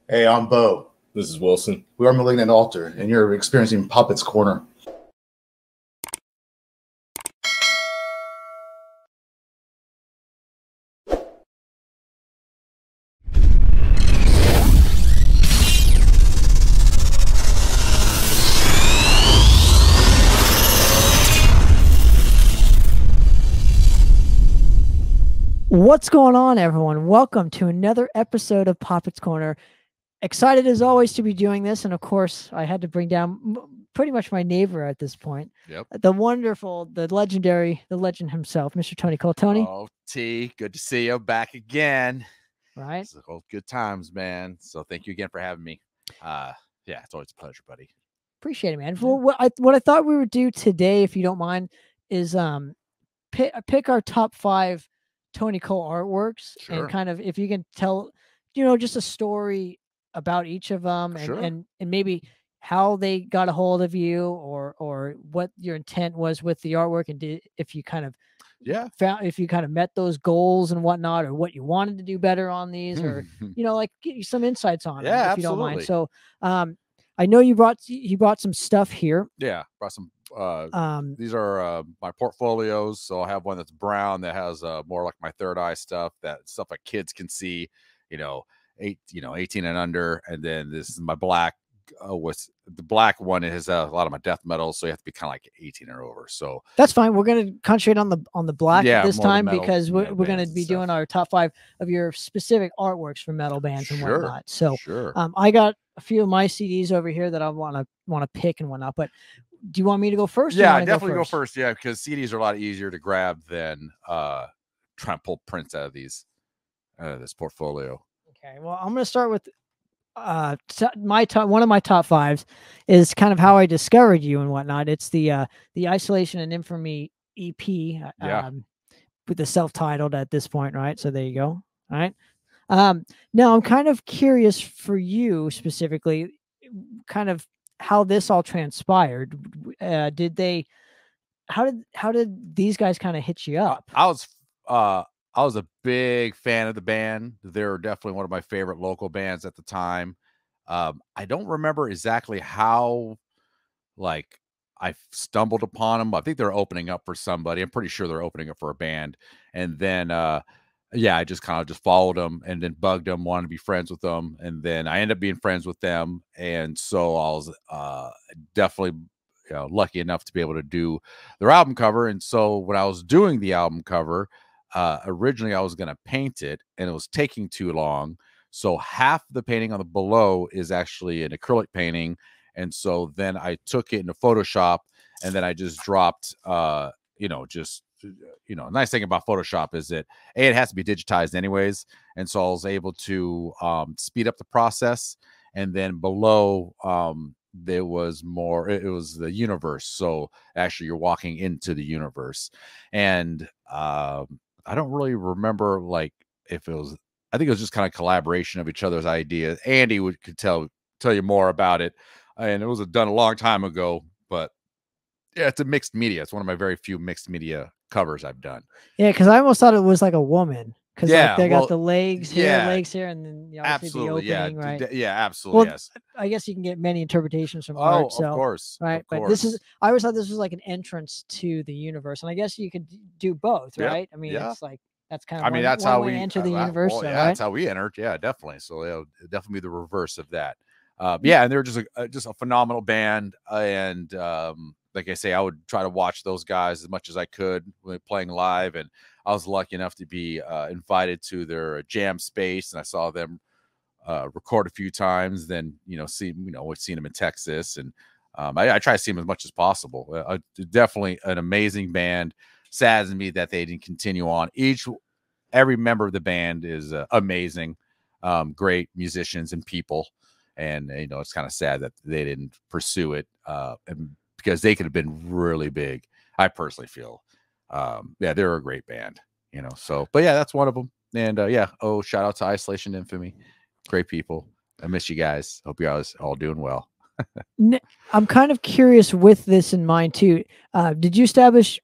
Hey, I'm Bo. This is Wilson. We are Malignant Altar, and you're experiencing Poppitt's Corner. What's going on, everyone? Welcome to another episode of Poppitt's Corner. Excited as always to be doing this, and of course, I had to bring down pretty much my neighbor at this point. Yep. The wonderful, the legendary, the legend himself, Mr. Tony Koehl. Tony. Oh, T, good to see you back again. Right. So good times, man. So thank you again for having me. Yeah, it's always a pleasure, buddy. Appreciate it, man. Well, what I thought we would do today, if you don't mind, is pick our top 5 Tony Koehl artworks, Sure. and kind of, if you can tell, just a story about each of them, and Sure. and maybe how they got a hold of you, or what your intent was with the artwork, and if you kind of met those goals and whatnot, or what you wanted to do better on these, or like get you some insights on it, if you don't mind. So I know you brought some stuff here. Yeah, brought some. These are my portfolios. So I have one that's brown that has more like my third eye stuff, that stuff like kids can see, 18 and under. And then this is my black. With the black one, it has a lot of my death metals, so you have to be kind of like 18 or over. So that's fine. We're going to concentrate on the black this time, because we're going to be doing our top 5 of your specific artworks for metal bands and whatnot. So I got a few of my CDs over here that I want to pick and whatnot. But do you want me to go first? Yeah, definitely go first. Yeah, because CDs are a lot easier to grab than trying to pull prints out of this portfolio. Okay, well, I'm going to start with one of my top 5s is kind of how I discovered you and whatnot. It's the Isolation and Infamy EP, with the self-titled at this point, right? So there you go. All right. Now I'm kind of curious for you specifically, kind of how this all transpired. How did these guys kind of hit you up? I was a big fan of the band. They're definitely one of my favorite local bands at the time. I don't remember exactly how, like, I stumbled upon them. I think they're opening up for somebody. I'm pretty sure they're opening up for a band. And then, I just kind of followed them and then bugged them, wanted to be friends with them. And then I ended up being friends with them. And so I was definitely lucky enough to be able to do their album cover. And so when I was doing the album cover, originally I was going to paint it, and it was taking too long. So half the painting on the below is actually an acrylic painting. And so then I took it into Photoshop, and then I just dropped, a nice thing about Photoshop is that it has to be digitized anyways. And so I was able to speed up the process. And then below, there was more, it was the universe. So actually you're walking into the universe. And I don't really remember, like, if it was, I think it was just kind of collaboration of each other's ideas. Andy could tell you more about it. And it was done a long time ago, but yeah, it's a mixed media. It's one of my very few mixed media covers I've done. Yeah, because I almost thought it was like a woman. Because they got the legs here, and then absolutely, the opening, right? Yeah, absolutely. Well, yes. I guess you can get many interpretations from art. So, of course, right? Of course. But I always thought this was like an entrance to the universe, and I guess you could do both, right? I mean, it's like that's kind of. That's how we enter the universe. Well, right? That's how we entered. Yeah, definitely. So it'll definitely be the reverse of that. And they're just a phenomenal band, and like I say, I would try to watch those guys as much as I could when playing live. And I was lucky enough to be invited to their jam space, and I saw them record a few times. Then we've seen them in Texas, and I try to see them as much as possible. Definitely an amazing band. Saddens me that they didn't continue on. Every member of the band is amazing, great musicians and people, and it's kind of sad that they didn't pursue it, and because they could have been really big. I personally feel, they're a great band, So, but yeah, that's one of them. And shout out to Isolation Infamy, great people. I miss you guys. Hope you guys all doing well. I'm kind of curious with this in mind too. Did you establish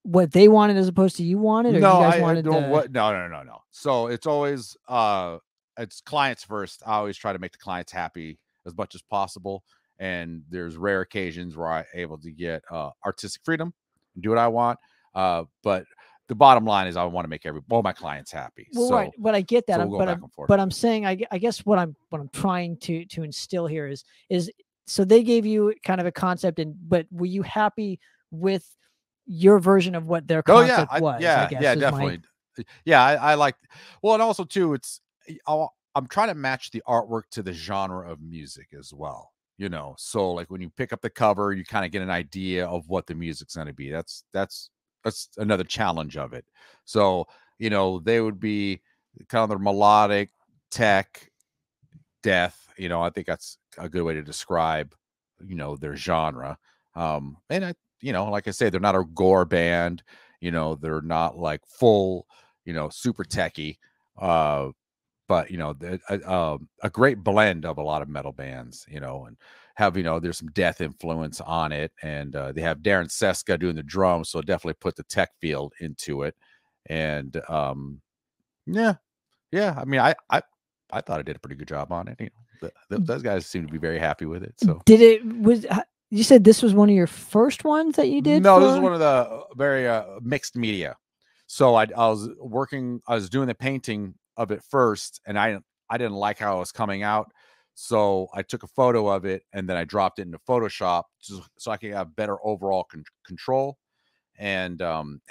what they wanted as opposed to you wanted? Or no, you guys wanted no. So it's always it's clients first. I always try to make the clients happy as much as possible. And there's rare occasions where I'm able to get artistic freedom and do what I want. But the bottom line is I want to make all my clients happy. Well, so, right, but I get that. so we'll go back and forth. But I'm saying, I guess what I'm trying to instill here is so they gave you kind of a concept, but were you happy with your version of what their concept was? Yeah, I guess, yeah, definitely. Yeah, I like. Well, and also too, I'm trying to match the artwork to the genre of music as well. You know, so like when you pick up the cover, you kind of get an idea of what the music's going to be. That's another challenge of it. So, you know, they would be kind of the melodic tech death. You know, I think that's a good way to describe, you know, their genre. And I, you know, like I say, they're not a gore band. You know, they're not like full, you know, super techy. But you know, a great blend of a lot of metal bands, you know, and have, you know, there's some death influence on it, and they have Darren Seska doing the drums, so definitely put the tech field into it. And yeah, I mean, I thought I did a pretty good job on it. You know, those guys seem to be very happy with it. So you said this was one of your first ones that you did? No, this is one of the very mixed media. So I was doing the painting of it first, and I didn't like how it was coming out, so I took a photo of it and then I dropped it into Photoshop so I could have better overall control and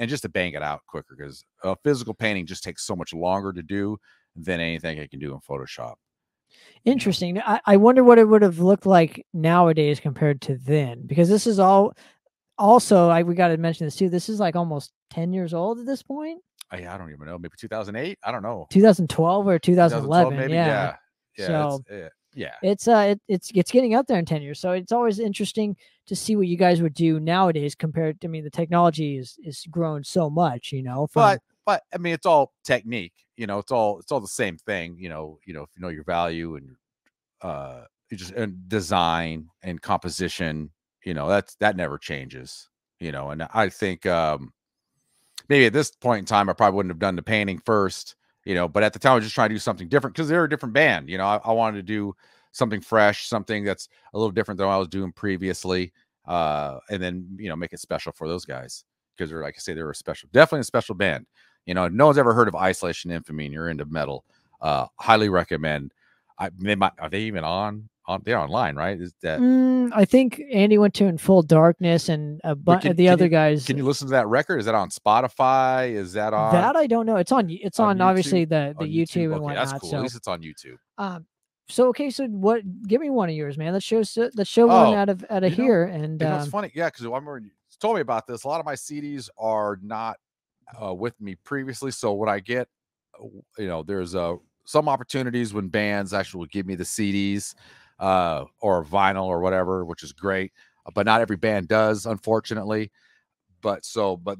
just to bang it out quicker, because physical painting just takes so much longer to do than anything I can do in Photoshop. Interesting. I wonder what it would have looked like nowadays compared to then, because this is all also, we got to mention this too. This is like almost 10 years old at this point. I don't even know. Maybe 2008. I don't know. 2012 or 2011. Maybe. Yeah. So it's getting out there in 10 years. So it's always interesting to see what you guys would do nowadays compared to, I mean, the technology is grown so much, you know, but I mean, it's all technique, you know, it's all the same thing, you know, if you know your value and and design and composition, you know, that never changes, you know. And I think maybe at this point in time, I probably wouldn't have done the painting first, you know, but at the time I was just trying to do something different because they're a different band. You know, I wanted to do something fresh, something that's a little different than what I was doing previously. And then, you know, make it special for those guys because they're, like I say, they're definitely a special band. You know, no one's ever heard of Isolation Infamy and you're into metal. Highly recommend. Are they even they're online, right? Is that I think Andy went to In Full Darkness and a bunch of the other guys. Can you listen to that record? Is that on Spotify? Is that on that? I don't know. It's on YouTube? Obviously the YouTube and okay, whatnot. That's cool. So, at least it's on YouTube. So give me one of yours, man. Let's show one out of here. And you know, it's funny, yeah, because I remember you told me about this. A lot of my CDs are not with me previously, so when I get, you know, there's some opportunities when bands actually will give me the CDs or vinyl or whatever, which is great, but not every band does, unfortunately. But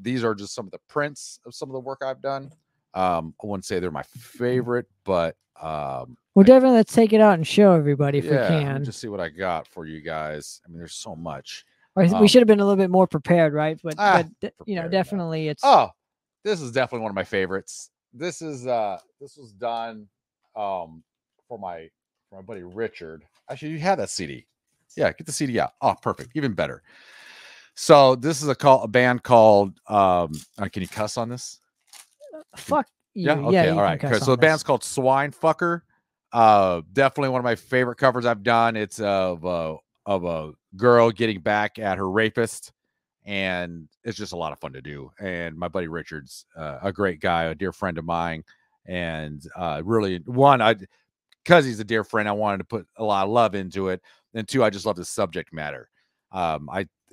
these are just some of the prints of some of the work I've done. I wouldn't say they're my favorite, but we'll definitely let's take it out and show everybody if we can. Let me just see what I got for you guys. I mean, there's so much. We should have been a little bit more prepared, right? But you know, definitely it's. Oh, this is definitely one of my favorites. This was done for my buddy Richard. Actually, you had that CD. Yeah, get the CD out. Oh, perfect. Even better. So this is a band called can you cuss on this? Fuck you. Yeah, okay, all right. So the band's called Swine Fucker. Definitely one of my favorite covers I've done. It's of a girl getting back at her rapist, and it's just a lot of fun to do. And my buddy Richard's a great guy, a dear friend of mine, and really because he's a dear friend, I wanted to put a lot of love into it. And two, I just love the subject matter.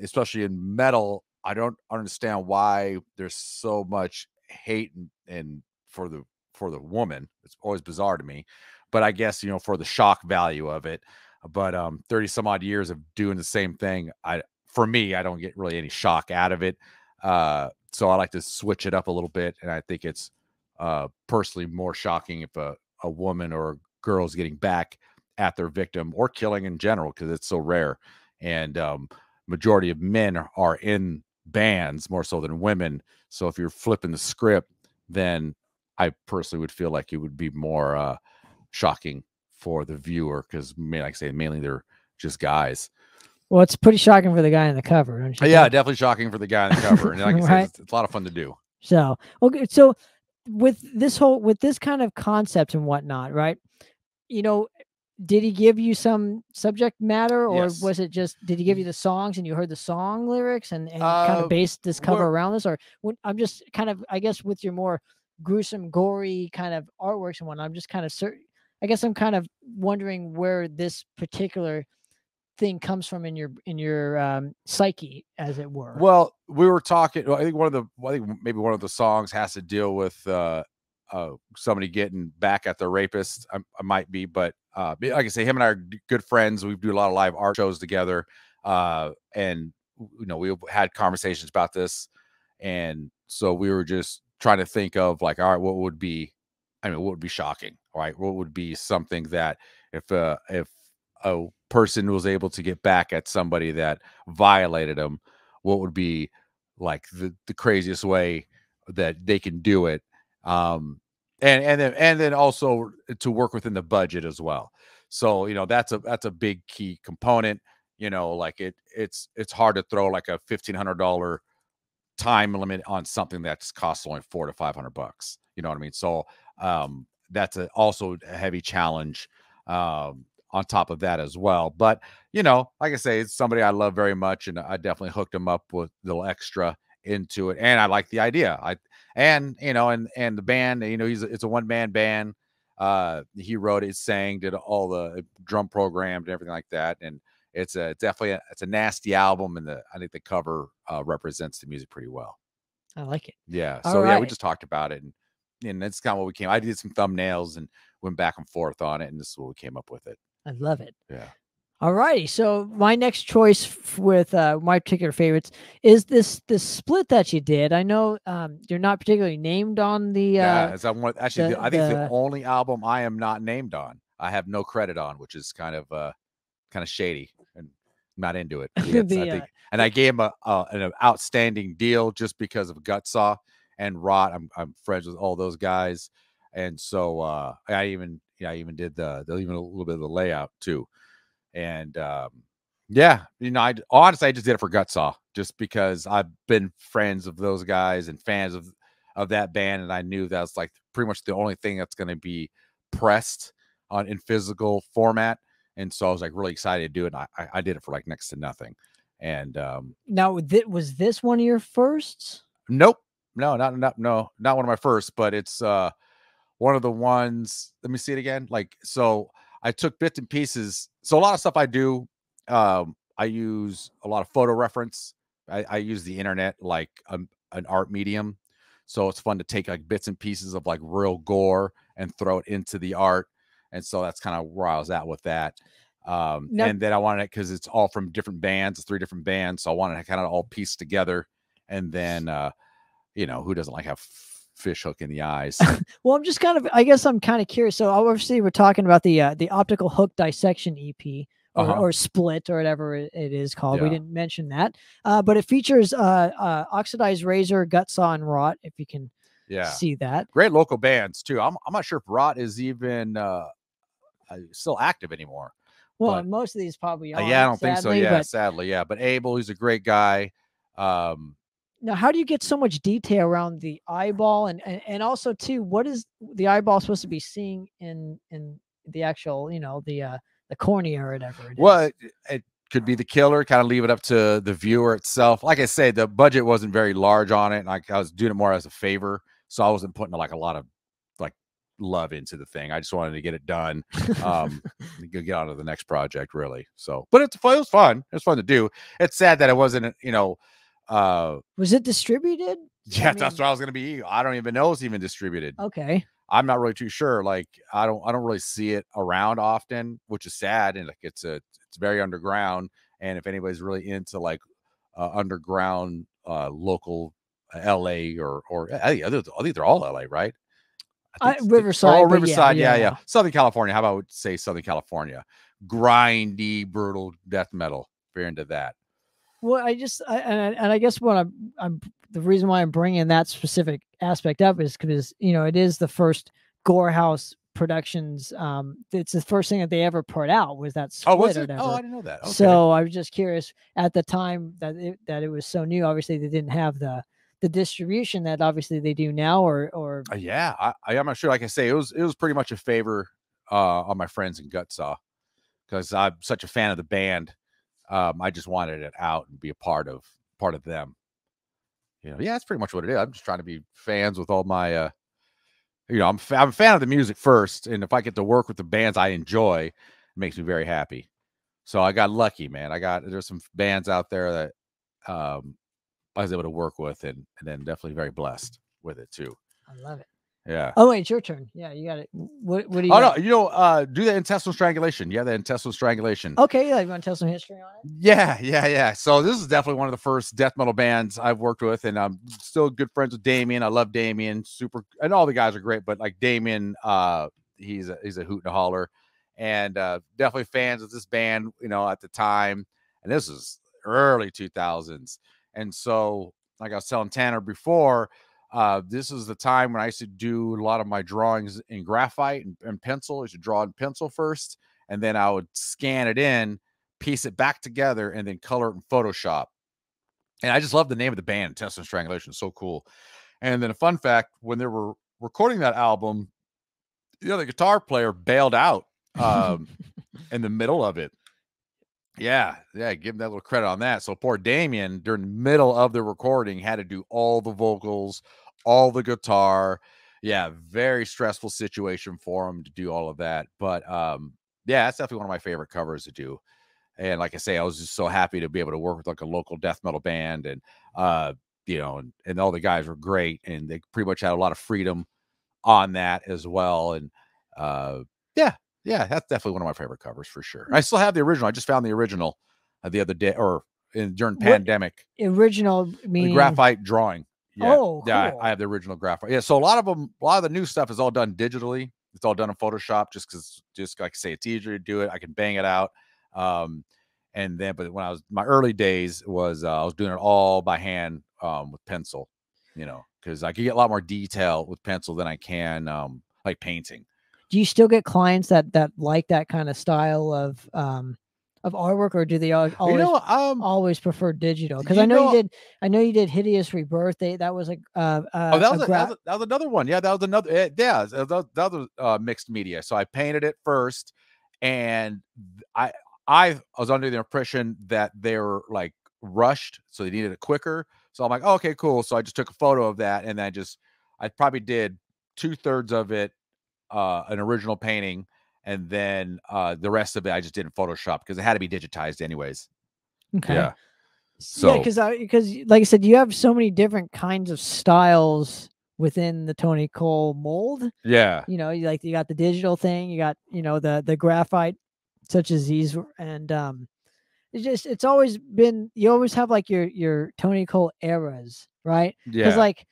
Especially in metal, I don't understand why there's so much hate and for the woman. It's always bizarre to me, but I guess, you know, for the shock value of it. But 30 some odd years of doing the same thing, for me, I don't get really any shock out of it. So I like to switch it up a little bit, and I think it's personally more shocking if a woman or a girl is getting back at their victim or killing in general, because it's so rare. And majority of men are in bands more so than women. So if you're flipping the script, then I personally would feel like it would be more shocking for the viewer because, like I say, mainly they're just guys. Well, it's pretty shocking for the guy on the cover, don't you Yeah, think? definitely shocking for the guy on the cover. And like I said, it's a lot of fun to do. So, okay, so with this kind of concept and whatnot, right? You know, did he give you some subject matter, or Yes. was it just, did he give you the songs and you heard the song lyrics and kind of based this cover around this? Or I'm just kind of, I guess, with your more gruesome, gory kind of artworks and whatnot, I'm just kind of I guess I'm kind of wondering where this particular thing comes from in your psyche, as it were. Well, we were talking. I think maybe one of the songs has to deal with somebody getting back at the rapist. I might be, but like I say, him and I are good friends. We do a lot of live art shows together, and we had conversations about this, and so we were just trying to think of like, all right, what would be shocking, right? What would be something that if a person was able to get back at somebody that violated them, what would be like the craziest way that they can do it, and then also to work within the budget as well. So that's a big key component. Like it's hard to throw like a $1,500 time limit on something that's costs only $400 to $500. You know what I mean? So that's also a heavy challenge on top of that as well. But like I say, it's somebody I love very much, and I definitely hooked him up with a little extra into it, and I like the idea. And the band, it's a one-man band. He wrote it, sang, did all the drum programmed and everything like that, and it's definitely a nasty album, and I think the cover represents the music pretty well. I like it. Yeah. So yeah, we just talked about it, and that's kind of what we came. I did some thumbnails and went back and forth on it, and this is what we came up with it. I love it. Yeah. All righty. So my next choice with my particular favorites is this split that you did. I know you're not particularly named on the. I think it's the only album I am not named on. I have no credit on, which is kind of shady, and I'm not into it. I think, and I gave him an outstanding deal just because of Gutsaw and Rot. I'm friends with all those guys, and so I even did a little bit of the layout too. And I honestly just did it for Gutsaw, just because I've been friends of those guys and fans of that band, and I knew that was like pretty much the only thing that's going to be pressed in physical format. And so I was like really excited to do it. And I did it for like next to nothing. And now, was this one of your firsts? Nope, no, not one of my firsts, but it's one of the ones. Let me see it again. Like, so I took bits and pieces. So a lot of stuff I do, I use a lot of photo reference. I use the internet like an art medium. So it's fun to take like bits and pieces of like real gore and throw it into the art. And so that's kind of where I was at with that. And then I wanted it because it's all from different bands. It's 3 different bands. So I wanted to kind of all piece together. And then, who doesn't like have fish hook in the eyes? Well, I guess I'm kind of curious. So obviously we're talking about the optical hook dissection EP or split or whatever it is called. Yeah. We didn't mention that, but it features Oxidized Razor, Gutsaw, and Rot. If you can see that. Great local bands too. I'm not sure if Rot is even still active anymore. Well, but most of these probably are. I don't think so. Yeah, sadly, yeah. But Abel, he's a great guy. Now, how do you get so much detail around the eyeball, and also too, what is the eyeball supposed to be seeing in the actual, the cornea or whatever it is? Well, it could be the killer. Kind of leave it up to the viewer itself. Like I said, the budget wasn't very large on it, and I was doing it more as a favor, so I wasn't putting like a lot of like love into the thing. I just wanted to get it done, get on to the next project, really. So, but it was fun. It was fun to do. It's sad that it wasn't, was it distributed? Yeah, that's what I was gonna be. I don't even know it's even distributed. Okay. I'm not really too sure. Like I don't really see it around often, which is sad. And like it's very underground. And if anybody's really into like underground local LA or I think they're all LA, right? Riverside. Oh, Riverside, yeah. Southern California. How about say Southern California? Grindy, brutal death metal. If you're into that. Well, I guess what I'm the reason why I'm bringing that specific aspect up is because it is the first gore house Productions. It's the first thing that they ever put out was that split. Oh, was or it? whatever. Oh, I didn't know that. Okay. So I was just curious at the time that it was so new. Obviously, they didn't have the distribution that obviously they do now, or yeah, I'm not sure. Like I say, it was pretty much a favor on my friends in Gutsaw, because I'm such a fan of the band. I just wanted it out and be a part of them. Yeah, that's pretty much what it is. I'm just trying to be fans with all my, I'm a fan of the music first, and if I get to work with the bands I enjoy, it makes me very happy. So I got lucky, man. There's some bands out there that I was able to work with, and then definitely very blessed with it too. I love it. Yeah. Oh wait, it's your turn. Yeah, you got it. What do you? Oh got? No, do the intestinal strangulation. Yeah, the intestinal strangulation. Okay, you want to tell some history on it? Yeah. So this is definitely one of the first death metal bands I've worked with, and I'm still good friends with Damien. I love Damien, super, and all the guys are great, but like Damien, he's a hoot and a holler, and definitely fans of this band, at the time. And this is early 2000s, and so like I was telling Tanner before. This is the time when I used to do a lot of my drawings in graphite and pencil. I used to draw in pencil first, and then I would scan it in, piece it back together, and then color it in Photoshop. And I just love the name of the band, Intestinal Strangulation. So cool. And then a fun fact, when they were recording that album, the guitar player bailed out in the middle of it. Yeah, give him that little credit on that. So poor Damien, during the middle of the recording, had to do all the vocals, all the guitar. Yeah, very stressful situation for him to do all of that. But that's definitely one of my favorite covers to do. And like I say, I was just so happy to be able to work with like a local death metal band, and and all the guys were great, and they pretty much had a lot of freedom on that as well. And yeah, that's definitely one of my favorite covers for sure. I still have the original. I just found the original the other day, or during pandemic. Original meaning the graphite drawing. Yeah. Oh, cool. Yeah, I have the original graphite. Yeah, so a lot of the new stuff is all done digitally. It's all done in Photoshop, just like I say, it's easier to do it. I can bang it out. And then, but when my early days was I was doing it all by hand with pencil, because I can get a lot more detail with pencil than I can like painting. Do you still get clients that like that kind of style of artwork, or do they always prefer digital? Because I know you did Hideous Rebirth. That was like that was another one. Yeah, that was another. That was mixed media. So I painted it first, and I was under the impression that they were like rushed, so they needed it quicker. So I'm like, oh, okay, cool. So I just took a photo of that, and I probably did 2/3 of it. An original painting, and then the rest of it I just did in Photoshop because it had to be digitized anyways. Okay. Yeah. So because like I said, you have so many different kinds of styles within the Tony Koehl mold. Yeah. You got the digital thing, you got the graphite, such as these, and it's always been, you always have like your Tony Koehl eras, right? Yeah. Because like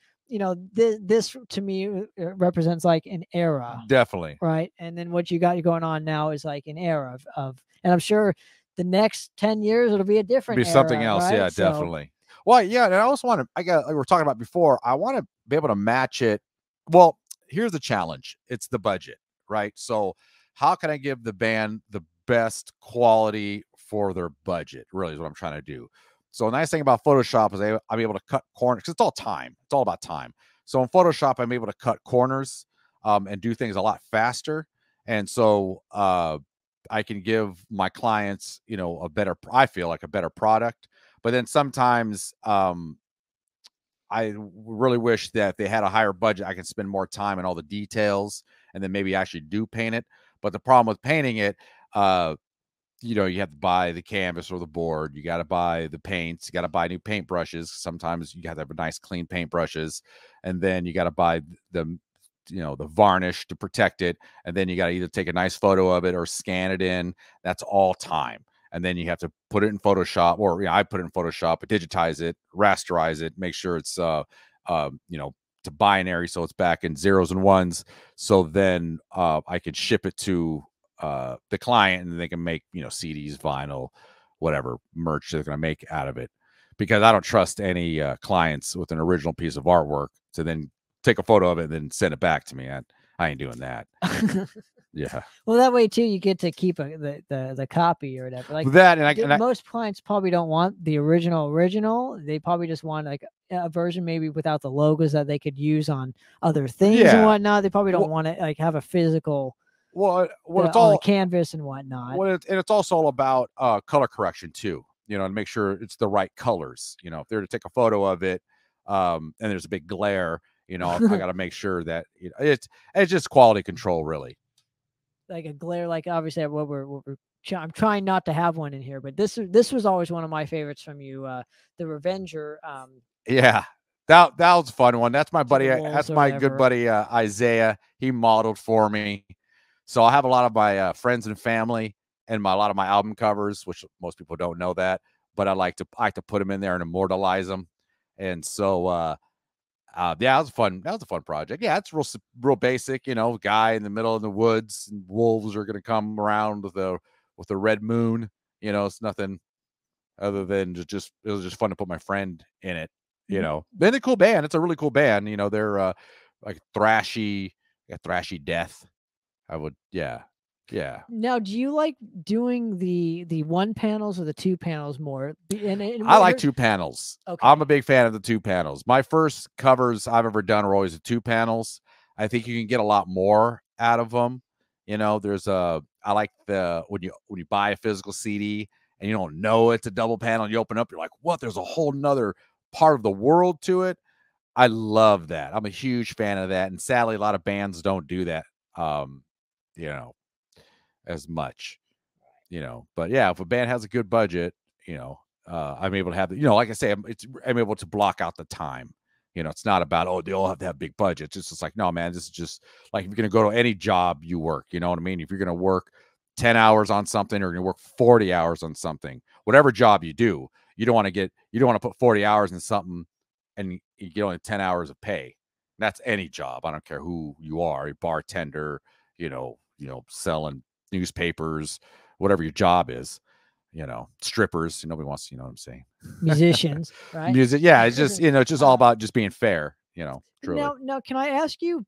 this to me represents like an era, definitely, right? And then what you got going on now is like an era of and I'm sure the next 10 years it'll be a different something era, else, right? Yeah, definitely. Well, yeah, and I also want to, like we were talking about before, I want to be able to match it. Well, here's the challenge. It's the budget, right? So how can I give the band the best quality for their budget, really is what I'm trying to do. So a nice thing about Photoshop is I'm able to cut corners, because it's all time. It's all about time. So in Photoshop, I'm able to cut corners and do things a lot faster. And so I can give my clients, I feel like a better product. But then sometimes I really wish that they had a higher budget. I can spend more time on all the details and then maybe actually do paint it. But the problem with painting it, you have to buy the canvas or the board. You got to buy the paints. You got to buy new paint brushes. Sometimes you got to have a nice clean paint brushes, and then you got to buy the varnish to protect it. And then you got to either take a nice photo of it or scan it in. That's all time. And then you have to put it in Photoshop, or I put it in Photoshop, digitize it, rasterize it, make sure it's to binary, so it's back in zeros and ones. So then I could ship it to the client, and they can make CDs, vinyl, whatever merch they're going to make out of it, because I don't trust any clients with an original piece of artwork to then take a photo of it and then send it back to me. I ain't doing that. Yeah. Well, that way too, you get to keep the copy or whatever. Like That and most clients probably don't want the original. They probably just want like a version maybe without the logos that they could use on other things and whatnot. They probably don't want to like have a physical. Well, it's on all the canvas and whatnot. And it's also all about color correction too. You know, to make sure it's the right colors. You know, if they're to take a photo of it, and there's a big glare, you know, I got to make sure that it's just quality control, really. Like a glare, like obviously I'm trying not to have one in here, but this was always one of my favorites from you, the Revenger. Yeah, that was a fun one. That's my buddy. That's my whatever. Good buddy Isaiah. He modeled for me, so I have a lot of my friends and family and a lot of my album covers, which most people don't know that, but I like to put them in there and immortalize them, and so. Yeah, that was fun. That was a fun project. Yeah, it's real basic, you know, guy in the middle of the woods and wolves are going to come around with a red moon. You know, it's nothing other than it was just fun to put my friend in it, you know. They're a cool band. It's a really cool band. You know, they're like thrashy death. I would, yeah. Now, do you like doing the one panels or the two panels more? And I like two panels. Okay. I'm a big fan of the two panels. My first covers I've ever done are always the two panels. I think you can get a lot more out of them. You know, I like when you buy a physical CD and you don't know it's a double panel and you open up, you're like, what? There's a whole nother part of the world to it. I love that. I'm a huge fan of that. And sadly, a lot of bands don't do that. You know, as much, you know, but yeah, if a band has a good budget, you know, I'm able to have, you know, like I say, I'm able to block out the time. You know, it's not about, oh, they all have to have big budgets. It's just like, no, man, this is just like, if you're going to go to any job you work, you know what I mean? If you're going to work 10 hours on something or you're going to work 40 hours on something, whatever job you do, you don't want to put 40 hours in something and you get only 10 hours of pay. That's any job. I don't care who you are, a bartender, you know, selling newspapers, whatever your job is, you know, strippers, nobody wants to, you know what I'm saying? Musicians, right? Music. Yeah. It's just, you know, it's just all about just being fair, you know, truly. Now, can I ask you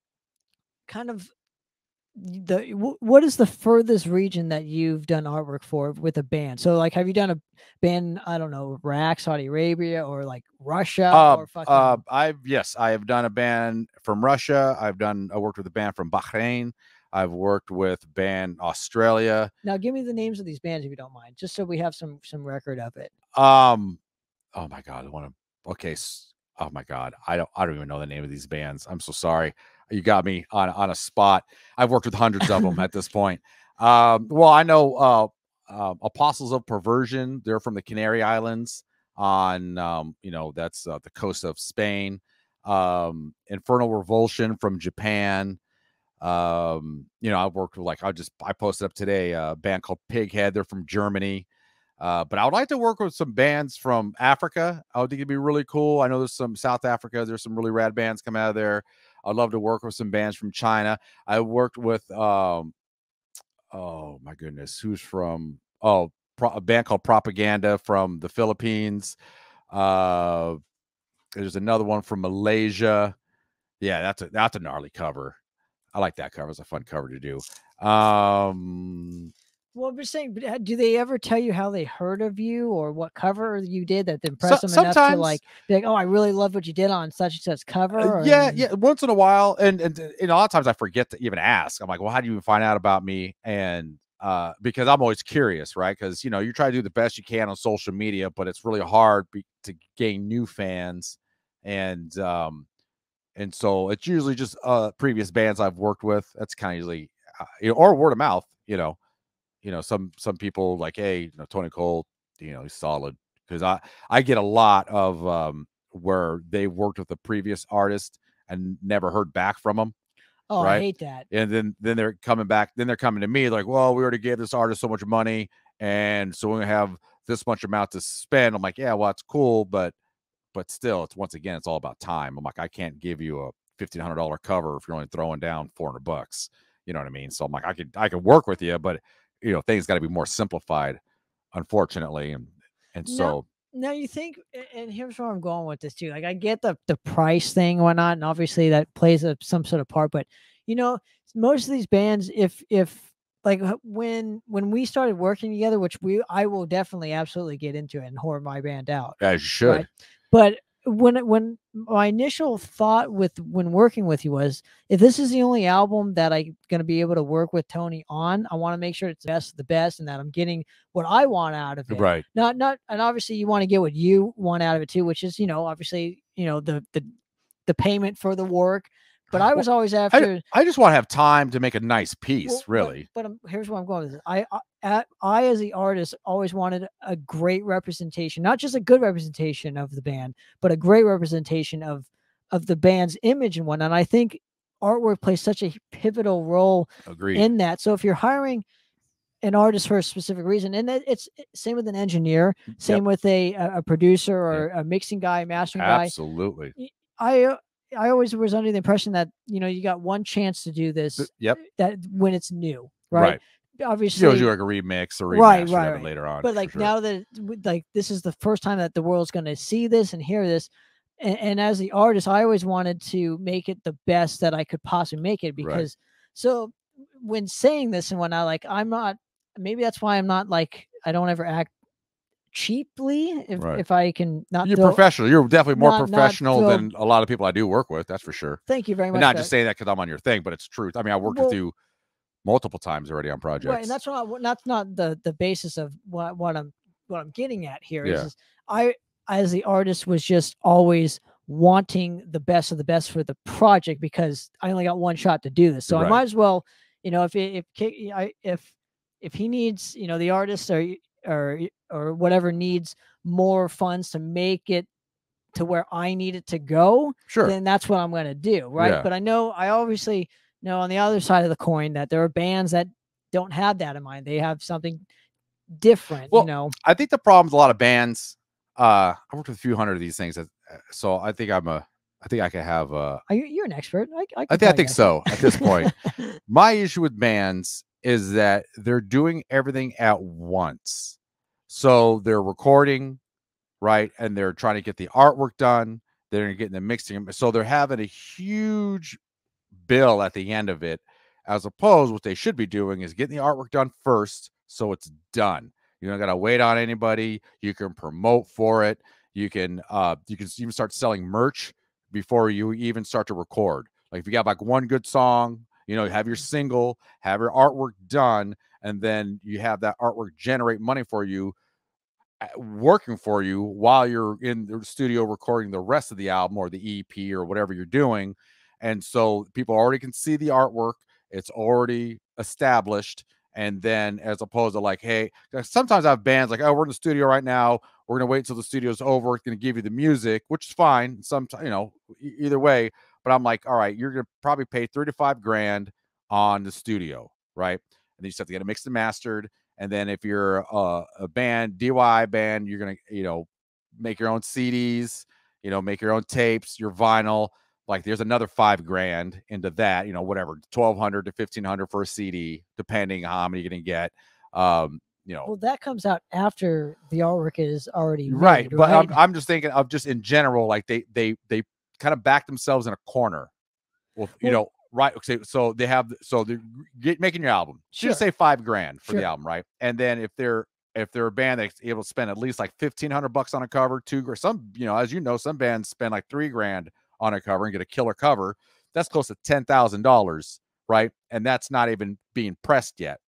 kind of what is the furthest region that you've done artwork for with a band? So like, have you done a band, I don't know, Iraq, Saudi Arabia, or like Russia? Or fucking... I have done a band from Russia. I worked with a band from Bahrain. I've worked with band Australia. Now, give me the names of these bands if you don't mind, just so we have some record of it. Oh my God, okay. Oh my God, I don't even know the name of these bands. I'm so sorry. You got me on a spot. I've worked with hundreds of them at this point. Well, I know Apostles of Perversion. They're from the Canary Islands on you know, that's the coast of Spain. Infernal Revulsion from Japan. You know, I've worked with I posted up today a band called Pighead. They're from Germany. But I would like to work with some bands from Africa. I would think it'd be really cool. I know there's some South Africa. There's some really rad bands come out of there. I'd love to work with some bands from China. I worked with, oh my goodness, who's from, a band called Propaganda from the Philippines. There's another one from Malaysia. Yeah, that's a gnarly cover. I like that cover. It's a fun cover to do. Well, I'm just saying, do they ever tell you how they heard of you or what cover you did that impressed them enough to like be like, oh, I really love what you did on such and such cover? Yeah. Once in a while, and a lot of times I forget to even ask. I'm like, well, how do you even find out about me? And because I'm always curious, right? Because you know, you try to do the best you can on social media, but it's really hard to gain new fans, and so it's usually just previous bands I've worked with. That's kind of usually, you know, or word of mouth, you know. You know, some people like, hey, you know, Tony Koehl, you know, he's solid. Because I get a lot of where they worked with a previous artist and never heard back from them. Oh, right? I hate that. And then they're coming back. Then they're coming to me like, well, we already gave this artist so much money, and so we're gonna have this much amount to spend. I'm like, yeah, well, it's cool, but still, it's once again, it's all about time. I'm like, I can't give you a $1,500 cover if you're only throwing down $400. You know what I mean? So I'm like, I could work with you, but you know, things got to be more simplified, unfortunately. And so now you think, and here's where I'm going with this too. Like, I get the price thing and whatnot, and obviously that plays some sort of part, but You know, most of these bands, if like when we started working together, which I will definitely absolutely get into it and whore my band out. As you should. Right. But when my initial thought when working with you was, if this is the only album that I'm going to be able to work with Tony on, I want to make sure it's the best of the best and that I'm getting what I want out of it. Right. Not, and obviously you want to get what you want out of it too, which is, obviously, the payment for the work. But I was always after. I just want to have time to make a nice piece, really. But here's where I'm going with this. I, as the artist, always wanted a great representation, not just a good representation of the band, but a great representation of the band's image and whatnot. And I think artwork plays such a pivotal role in that. So if you're hiring an artist for a specific reason, and it's same with an engineer, same with a producer or a mixing guy, mastering guy. Absolutely. I always was under the impression that, you got one chance to do this. That when it's new, right? Obviously, you do like a remix or remaster later on. But like now that this is the first time that the world's going to see this and hear this, and as the artist, I always wanted to make it the best that I could possibly make it, because so when saying this and whatnot, like I'm not. Maybe that's why I'm not like, I don't ever act cheaply, if I can not. You're professional. You're definitely more professional than a lot of people I do work with. That's for sure. Thank you very much. And not just saying that because I'm on your thing, but it's truth. I mean, I worked with you multiple times already on projects. Right, and that's not the basis of what I'm getting at here. Is I, as the artist, was just always wanting the best of the best for the project, because I only got one shot to do this. So I might as well, if he needs, the artist or whatever needs more funds to make it to where I need it to go, then that's what I'm going to do. Right. But I obviously know on the other side of the coin that there are bands that don't have that in mind. They have something different, I think the problem with a lot of bands, I worked with a few hundred of these things. So I think I can have you're an expert. I think so at this point. My issue with bands is that they're doing everything at once. So they're recording, right? And they're trying to get the artwork done. They're getting the mixing. So they're having a huge bill at the end of it, as opposed what they should be doing is getting the artwork done first. So it's done. You don't got to wait on anybody. You can promote for it. You can even start selling merch before you even start to record. Like if you got like one good song, have your single, have your artwork done, and then you have that artwork generate money for you, working for you while you're in the studio recording the rest of the album or the EP or whatever you're doing. And so people already can see the artwork. It's already established. And then as opposed to like, hey, sometimes I have bands like, oh, we're in the studio right now. We're going to wait until the studio's over. It's going to give you the music, which is fine. Sometimes, either way. But I'm like, all right, you're going to probably pay $3 to $5 grand on the studio, right? And then you just have to get it mixed and mastered. And then if you're a band, DIY band, you're going to, make your own CDs, make your own tapes, your vinyl. Like there's another $5 grand into that, whatever, $1,200 to $1,500 for a CD, depending on how many you're going to get. Well, that comes out after the artwork is already made, right. But I'm just thinking of just in general, like they kind of back themselves in a corner. Well, right. Okay. So they're making your album. Just say $5 grand for the album, right? And then if they're a band that's able to spend at least like $1,500 on a cover, $2 grand, some, some bands spend like $3 grand on a cover and get a killer cover. That's close to $10,000, right? And that's not even being pressed yet,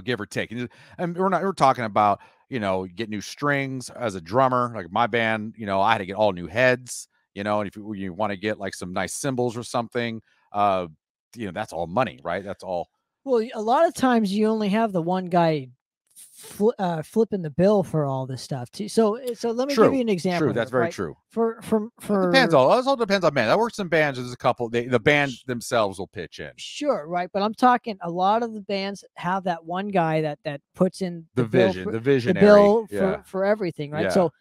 give or take. And we're talking about, get new strings as a drummer. Like my band, I had to get all new heads, and if you want to get like some nice cymbals or something, that's all money, right? That's all. Well, a lot of times you only have the one guy flipping the bill for all this stuff too. So let me give you an example. True, that's very true. For it depends. It all depends on band. I work some bands. There's a couple. The band themselves will pitch in. Sure, right. But I'm talking a lot of the bands have that one guy that puts in the vision, the visionary, the bill for everything, right? Yeah. So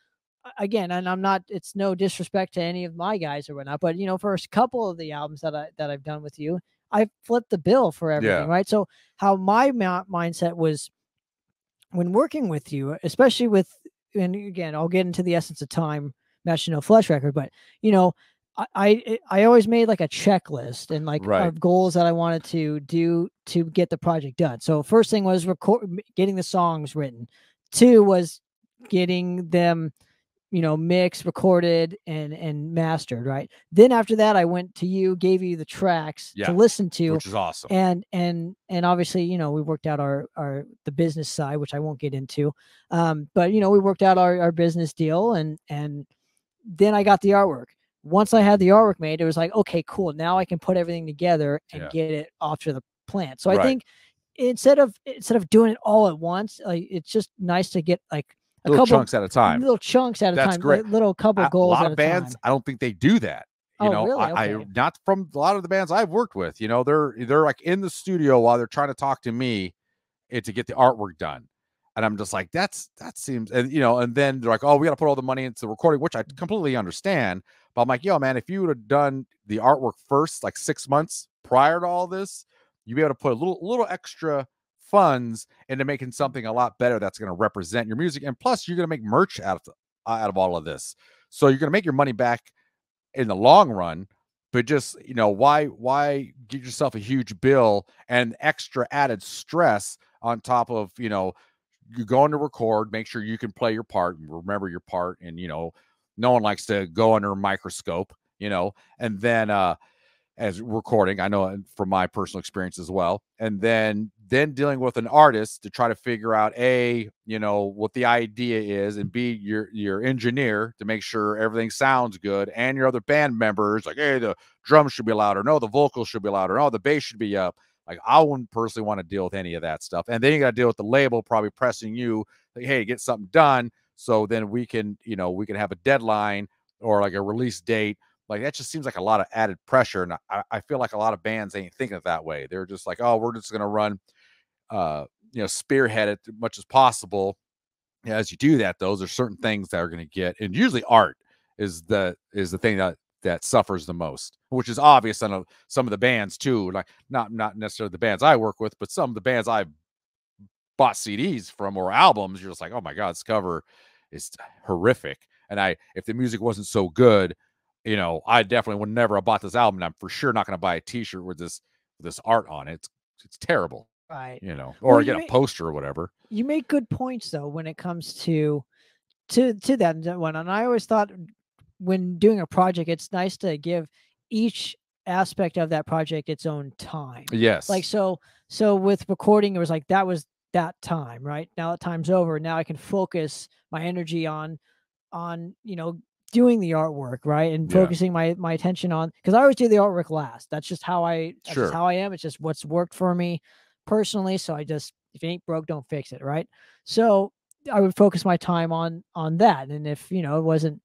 again, and I'm not. It's no disrespect to any of my guys or whatnot, but for a couple of the albums that I've done with you, I flipped the bill for everything, right? So how my mindset was when working with you, especially and again, I'll get into the Essence of Time, Match No Flesh record, but I always made like a checklist and like Right. of goals that I wanted to do to get the project done. So first thing was getting the songs written. 2 was getting them, you know, mixed, recorded, and mastered, right? Then after that, I went to you, gave you the tracks to listen to, which is awesome. And obviously, you know, we worked out our the business side, which I won't get into. But you know, we worked out our business deal, and then I got the artwork. Once I had the artwork made, it was like, okay, cool. Now I can put everything together and get it off to the plant. So I think instead of doing it all at once, like, it's just nice to get like little chunks at a time. Little chunks at a time. Great. Like, little couple goals. A lot of bands, I don't think they do that. You know, really? I not from a lot of the bands I've worked with. You know, they're like in the studio while they're trying to talk to me to get the artwork done. And I'm just like, that seems, and you know, and then they're like, oh, we got to put all the money into the recording, which I completely understand. But I'm like, yo, man, if you would have done the artwork first, like 6 months prior to all this, you'd be able to put a little extra funds into making something a lot better that's going to represent your music. And plus, you're going to make merch out of all of this. So you're going to make your money back in the long run. But just, you know, why give yourself a huge bill and extra added stress on top of, you know, you're going to record, make sure you can play your part and remember your part. And, you know, no one likes to go under a microscope, you know, and then as recording, I know from my personal experience as well. And then dealing with an artist to try to figure out A, you know, what the idea is, and B, your engineer to make sure everything sounds good, and your other band members, like, hey, the drums should be louder, no, the vocals should be louder, no, the bass should be up. Like, I wouldn't personally want to deal with any of that stuff. And then you got to deal with the label probably pressing you, like, hey, get something done. So then we can, you know, we can have a deadline or like a release date. Like, that just seems like a lot of added pressure. And I feel like a lot of bands ain't thinking of that way. They're just like, oh, we're just going to run, you know, spearhead it as much as possible. As you do that, those are certain things that are going to get, and usually art is the thing that suffers the most, which is obvious on some of the bands too. Like, not necessarily the bands I work with, but some of the bands I've bought CDs from or albums. You're just like, oh my God, this cover is horrific. And if the music wasn't so good, you know, I definitely would never have bought this album. And I'm for sure not going to buy a T-shirt with this art on it. It's terrible, right? You know, or get a poster or whatever. You make good points though when it comes to that one. And I always thought when doing a project, it's nice to give each aspect of that project its own time. Yes. Like, so with recording, it was like, that was that time, right? Now that time's over. Now I can focus my energy on, you know, doing the artwork, right? And focusing my attention on, because I always do the artwork last. That's just how just how I am. It's just what's worked for me personally. So if it ain't broke, don't fix it, right? So I would focus my time on that. And if, you know, it wasn't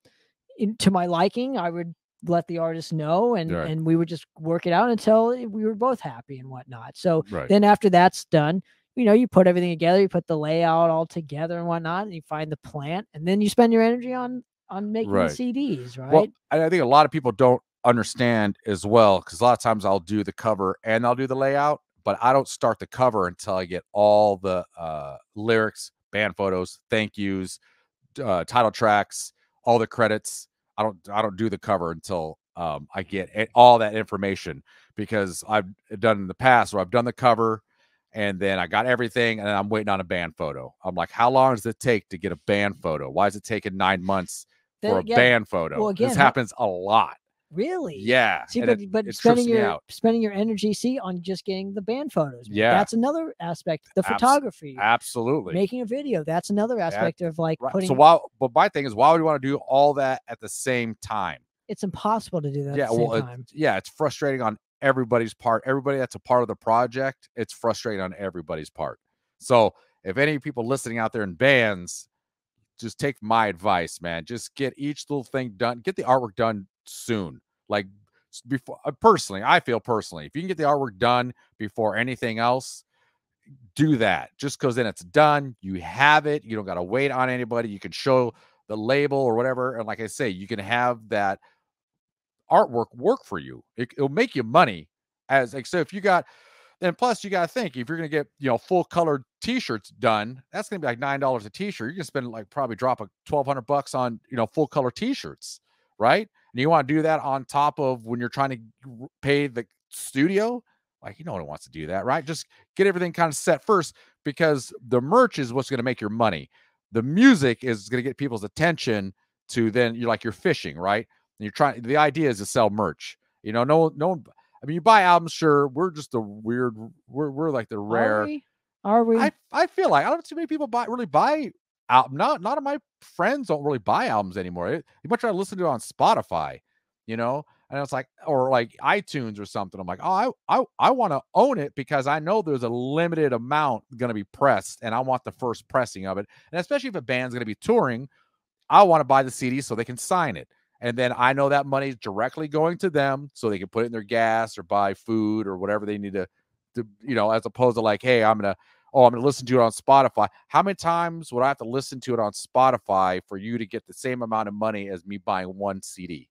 to my liking, I would let the artist know, and we would just work it out until we were both happy and whatnot. So then after that's done, you know, you put everything together, you put the layout all together and whatnot, and you find the plant, and then you spend your energy on making the CDs, right? Well, I think a lot of people don't understand as well, because a lot of times I'll do the cover and I'll do the layout, but I don't start the cover until I get all the lyrics, band photos, thank yous, title tracks, all the credits. I don't do the cover until I get all that information, because I've done in the past where I've done the cover and then I got everything and then I'm waiting on a band photo. I'm like, how long does it take to get a band photo? Why is it taking 9 months for a band photo? Well, again, this happens a lot. Really? Yeah. See, but spending your energy on just getting the band photos. Man. Yeah. That's another aspect. The photography. Absolutely. Making a video. That's another aspect of like putting. So but my thing is, why would you want to do all that at the same time? It's impossible to do that at the same time. It's frustrating on everybody's part. Everybody that's a part of the project, it's frustrating on everybody's part. So if any people listening out there in bands, just take my advice, man. Just get each little thing done. Get the artwork done soon. Like, before, I feel personally, if you can get the artwork done before anything else, do that. Just because then it's done. You have it. You don't got to wait on anybody. You can show the label or whatever. And like I say, you can have that artwork work for you. It'll make you money. So if you got, and plus you got to think, if you're going to get, you know, full colored t-shirts done, that's going to be like $9 a t-shirt. You're going to spend like probably drop $1,200 on, you know, full color t-shirts, right? and you want to do that on top of when you're trying to pay the studio, like, no one wants to do that, right? Just get everything kind of set first, because the merch is what's going to make your money. The music is going to get people's attention to, then you're fishing, right? And you're trying, the idea is to sell merch. No one, I mean, you buy albums, sure. We're just we're like the rare. Are we? I feel like I don't see many people really buy album. Not of my friends don't really buy albums anymore. You much rather listen to it on Spotify, and it's like, or like iTunes or something. I'm like, oh, I want to own it, because I know there's a limited amount going to be pressed, and I want the first pressing of it. And especially if a band's going to be touring, I want to buy the CD so they can sign it. And then I know that money is directly going to them, so they can put it in their gas or buy food or whatever they need to as opposed to like, hey, I'm gonna listen to it on Spotify. How many times would I have to listen to it on Spotify for you to get the same amount of money as me buying one CD?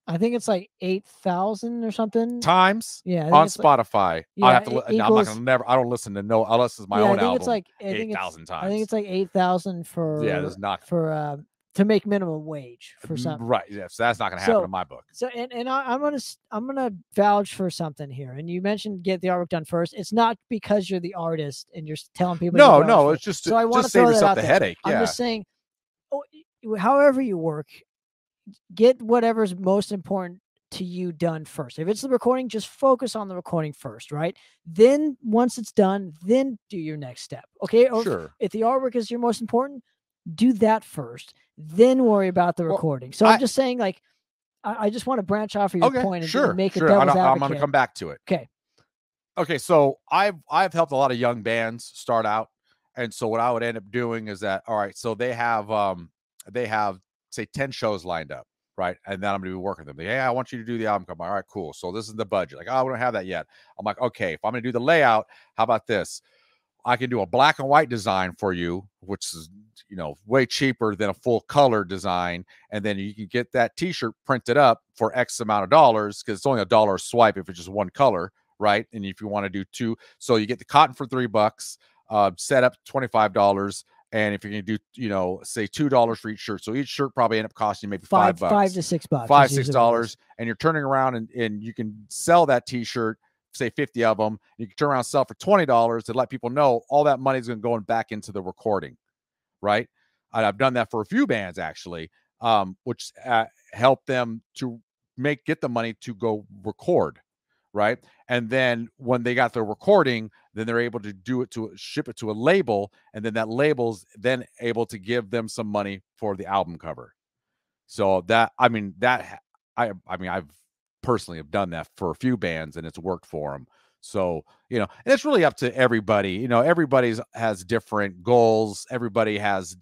I think it's like 8,000 or something times. Yeah, on Spotify. I have to. it I'm not equals- gonna never. I don't listen to unless it's my yeah, own I think album. it's like 8,000 times. I think it's like 8,000 for there's not for to make minimum wage for something. right. Yeah, so that's not gonna happen in my book. So I'm gonna vouch for something here. And you mentioned get the artwork done first. It's not because you're the artist and you're telling people. No, it's just so I want to save throw yourself that the out headache. there. Yeah. I'm just saying, however you work, get whatever's most important to you done first. If it's the recording, just focus on the recording first, right? Then once it's done, then do your next step. Okay. Or Sure. If the artwork is your most important, do that first, then worry about the recording. So I'm just saying, like, I just want to branch off of your point and make a devil's advocate. I'm going to come back to it. Okay. So I've helped a lot of young bands start out. And so what I would end up doing is that, all right, so they have say 10 shows lined up. Right. And then I'm going to be working with them. Hey, I want you to do the album cover. All right, cool. So this is the budget. Like, oh, we don't have that yet. I'm like, okay, if I'm going to do the layout, how about this? I can do a black and white design for you, which is, way cheaper than a full color design. And then you can get that t-shirt printed up for X amount of dollars, because it's only $1 a swipe if it's just one color. Right. And if you want to do two, so you get the cotton for $3, set up $25. And if you're going to do, say $2 for each shirt. So each shirt probably end up costing maybe $5. $5 to $6. $5-6. And you're turning around and you can sell that t-shirt, say 50 of them. You can turn around and sell for $20 to let people know all that money is going to go back into the recording. Right. And I've done that for a few bands actually, which help them to get the money to go record. Right. And then when they got the recording, then they're able to ship it to a label. And then that label's then able to give them some money for the album cover. So I've personally have done that for a few bands and it's worked for them. So, and it's really up to everybody. Everybody's has different goals. Everybody has,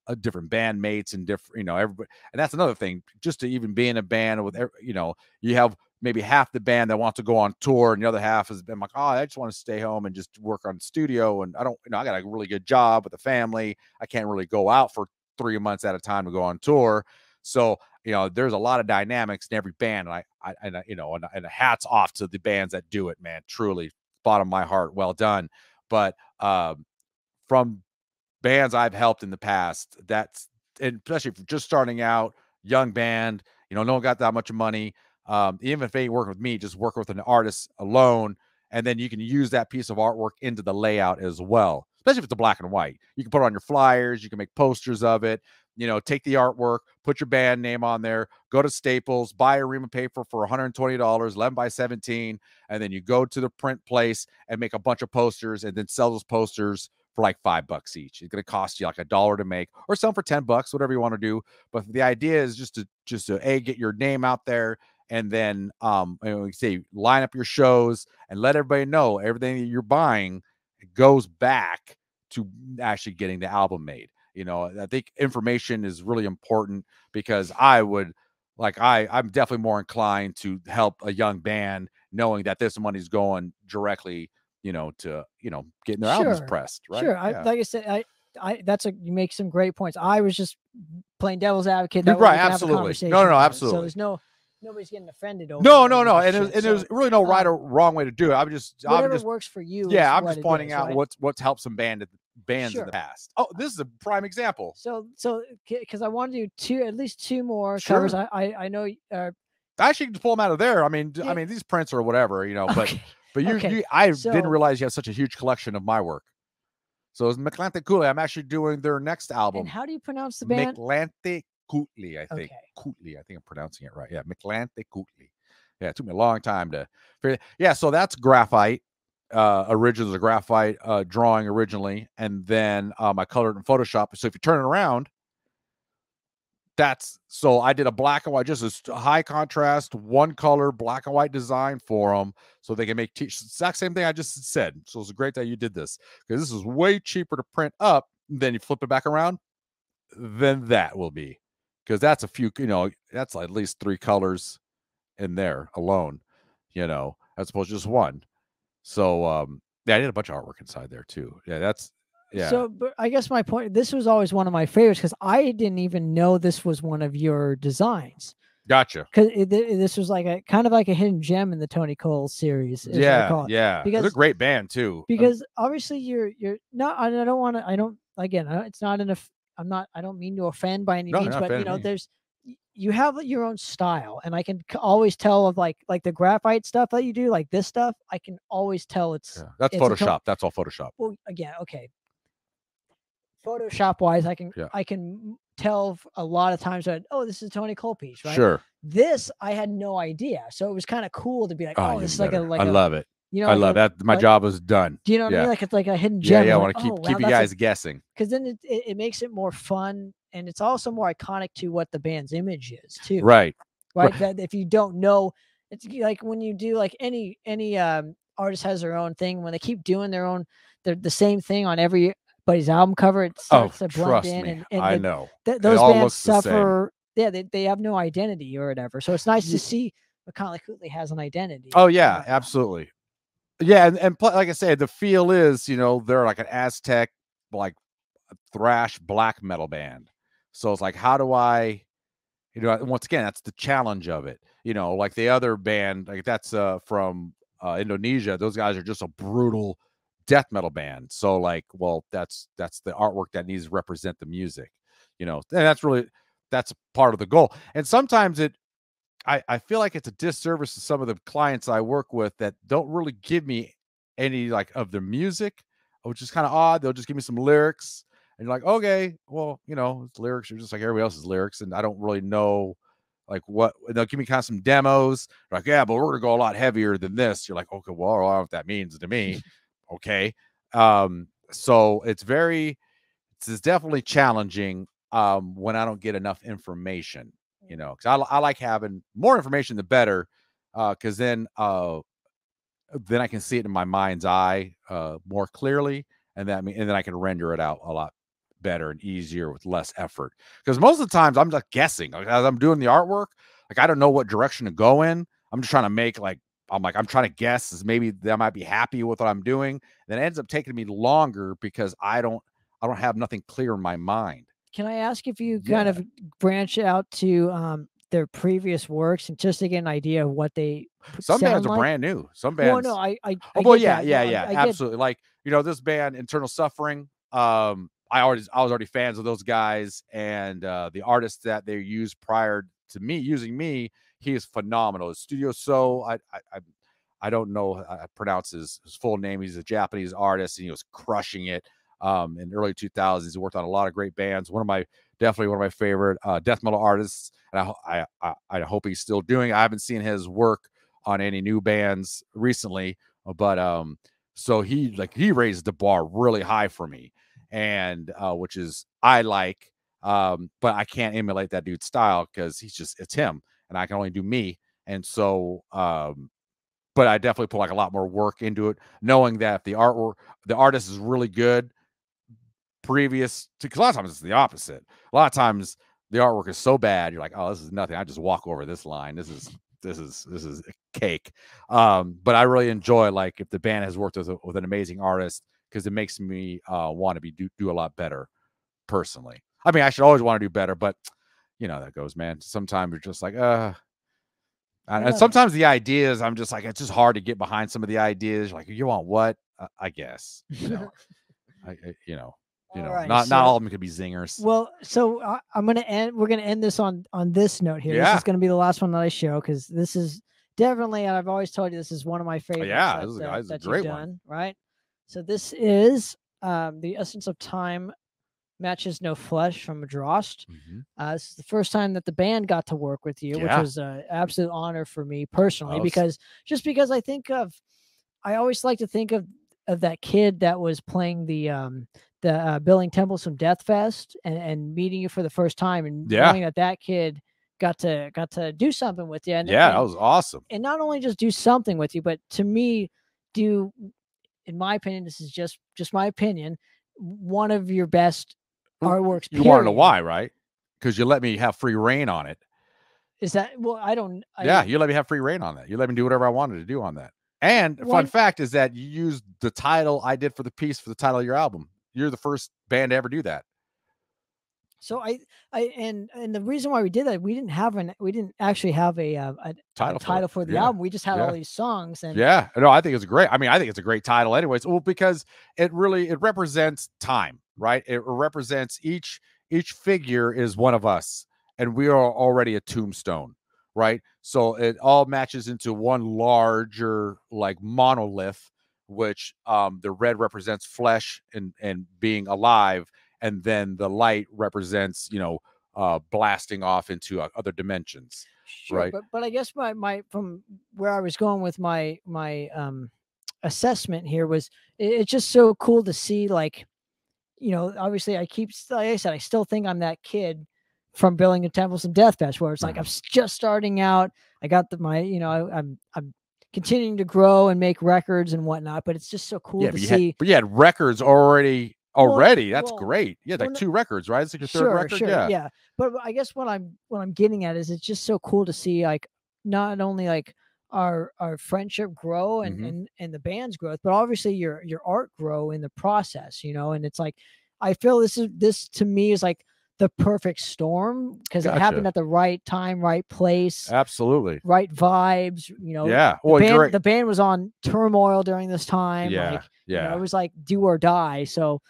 a different bandmates and different, everybody. And that's another thing, just to even be in a band with, you have maybe half the band that wants to go on tour and the other half has been like, oh, I just want to stay home and just work on the studio. And I don't, I got a really good job with a family. I can't really go out for 3 months at a time to go on tour. So, there's a lot of dynamics in every band. And hats off to the bands that do it, man, truly bottom of my heart. Well done. But, from bands I've helped in the past, and especially if you're just starting out, young band, no one got that much money. Even if they ain't working with me, just work with an artist alone. And then you can use that piece of artwork into the layout as well, especially if it's a black and white. You can put it on your flyers. You can make posters of it. Take the artwork, put your band name on there, go to Staples, buy a ream of paper for $120, 11 by 17. And then you go to the print place and make a bunch of posters and then sell those posters for like $5 each. It's going to cost you like $1 to make, or sell for $10, whatever you want to do. But the idea is just to get your name out there. And then, say, line up your shows and let everybody know everything that you're buying goes back to actually getting the album made. I think information is really important, because I'm definitely more inclined to help a young band knowing that this money's going directly, to, getting their albums pressed. Right. Sure. Like I said, you make some great points. I was just playing devil's advocate. Right. Absolutely. No, absolutely. So there's nobody's getting offended over. No. And there's really no right or wrong way to do it. Whatever works for you. Yeah. I'm just pointing out what's helped some band bands in the past. Oh, this is a prime example. So because I want to do at least two more Sure. covers. I know. Actually, you can pull them out of there. I mean, Yeah. these prints or whatever, you know. Okay. But I didn't realize you have such a huge collection of my work. So it's McLante Koehl. I'm actually doing their next album. And how do you pronounce the band? McLante Koehl, I think. Okay. Koehl, I think I'm pronouncing it right. Yeah, McLante Koehl. Yeah, it took me a long time to figure. Yeah, so that's Graphite. Originals a Graphite drawing originally, and then I colored in Photoshop. So if you turn it around, so I did a black and white, just a high contrast, one color black and white design for them, so they can make exact same thing I just said. So it's great that you did this, because this is way cheaper to print up. Then you flip it back around, then that will be, because that's a few, you know, that's at least 3 colors in there alone, you know, as opposed to just one. So yeah, I did a bunch of artwork inside there too. Yeah. So, but I guess my point, this was always one of my favorites, because I didn't even know this was one of your designs. Gotcha. Because this was like a kind of like a hidden gem in the Tony Koehl series. Yeah. Because they're a great band too. Because obviously you're not. I don't want to. I don't. Again, it's not enough. I don't mean to offend by any means, but you know, you have your own style, and I can always tell of like the graphite stuff that you do, like this stuff. I can always tell it's Photoshop. That's all Photoshop. Well, again, okay. Photoshop wise, I can tell a lot of times that, oh, this is a Tony Koehl piece, right? Sure. This I had no idea, so it was kind of cool to be like, oh, this is like I love it. You know, I love that. My job is done. Do you know what I mean? Like it's like a hidden gem. Yeah, I want to keep you guys guessing, because then it makes it more fun, and it's also more iconic to what the band's image is too. Right. That if you don't know, it's like when you do like any artist has their own thing. When they keep doing the same thing on everybody's album cover, it starts to blend in. And I know those bands suffer. Yeah, they have no identity or whatever. So it's nice to see McLante Koehl has an identity. Oh yeah, absolutely. Yeah, and like I said, the feel is, you know, they're like an Aztec, like thrash black metal band. So it's like, how do I, you know, once again, that's the challenge of it. You know, like the other band, like that's from Indonesia. Those guys are just a brutal death metal band. So like, well, that's the artwork that needs to represent the music. You know, and that's part of the goal. And sometimes I feel like it's a disservice to some of the clients I work with that don't really give me any like of their music, which is kind of odd. They'll just give me some lyrics, and you're like, okay, well, you know, it's lyrics are just like everybody else's lyrics, and I don't really know like what. They'll give me kind of some demos, like, yeah, but we're gonna go a lot heavier than this. You're like, okay, well, I don't know what that means to me. Okay, so it's definitely challenging when I don't get enough information. You know, because I like having more information, the better, because then I can see it in my mind's eye more clearly, and then I can render it out a lot better and easier with less effort. Because most of the times I'm just guessing, like, as I'm doing the artwork, like I don't know what direction to go in. I'm just trying to make I'm trying to guess as maybe they might be happy with what I'm doing. Then it ends up taking me longer because I don't have nothing clear in my mind. Can I ask if you kind of branch out to their previous works and just to get an idea of what they some bands are like? Brand new. Some bands. Well, no, I absolutely. Like, you know, this band, Internal Suffering. I was already fans of those guys, and the artist that they used prior to me using me, he is phenomenal. His studio, I don't know how to pronounce his full name. He's a Japanese artist, and he was crushing it. In the early 2000s, he worked on a lot of great bands. Definitely one of my favorite death metal artists, and I hope he's still doing it. I haven't seen his work on any new bands recently, but so he raised the bar really high for me, and which is I like, but I can't emulate that dude's style because it's him, and I can only do me, and so but I definitely put like a lot more work into it, knowing that if the artist is really good. Because a lot of times it's the opposite. A lot of times the artwork is so bad, you're like, oh, this is nothing. I just walk over this line. This is cake. But I really enjoy, like, if the band has worked with an amazing artist, because it makes me want to do a lot better personally. I mean, I should always want to do better, but you know, that goes, man. Sometimes you're just like, and sometimes the ideas, I'm just like, it's just hard to get behind some of the ideas. Like, you want what? I guess, you know. Alright, not so- all of them could be zingers. Well, so we're gonna end this on this note here. This Yeah. is gonna be the last one that I show, because this is definitely, and I've always told you, this is one of my favorites. Yeah, that, this is a that great you've one. done, right? So this is The Essence of Time Matches No Flesh from Drost. This is the first time that the band got to work with you, which Yeah. was an absolute honor for me personally, Oh, because I always like to think of that kid that was playing the Billing Temples from Death Fest, and meeting you for the first time, and Yeah. knowing that kid got to do something with you. And, Yeah, that was awesome. and not only just do something with you, but to me, do, in my opinion, this is just my opinion, one of your best artworks. You want to know period. why, right? Because you let me have free reign on it. Is that, well, Yeah, you let me have free reign on that. You let me do whatever I wanted to do on that. And fun fact is that you used the title I did for the piece for the title of your album. You're the first band to ever do that. So and the reason why we did that, we didn't actually have a title for the album. We just had all these songs. And no, I think it's great. I mean, I think it's a great title anyways. Well, because it represents time, right? It represents each figure is one of us, and we are already a tombstone, right? So it all matches into one larger like monolith, which the red represents flesh and being alive, and then the light represents blasting off into other dimensions. Sure, right? But I guess my from where I was going with my assessment here was, it's just so cool to see, like, obviously like I said, I still think I'm that kid from Billing and Temples and Death Fest, where it's like I'm just starting out. I got I'm continuing to grow and make records and whatnot, but it's just so cool to see. But you had records already. That's well, great. Yeah, like 2 records, right? It's like your third record. Sure, yeah. But I guess what I'm getting at is, it's just so cool to see, like, not only like our friendship grow and the band's growth, but obviously your art grow in the process, and it's like, I feel this to me is like the perfect storm, because it happened at the right time, right place, absolutely right vibes. Yeah. Well, the band was on turmoil during this time. Yeah. It was like do or die. So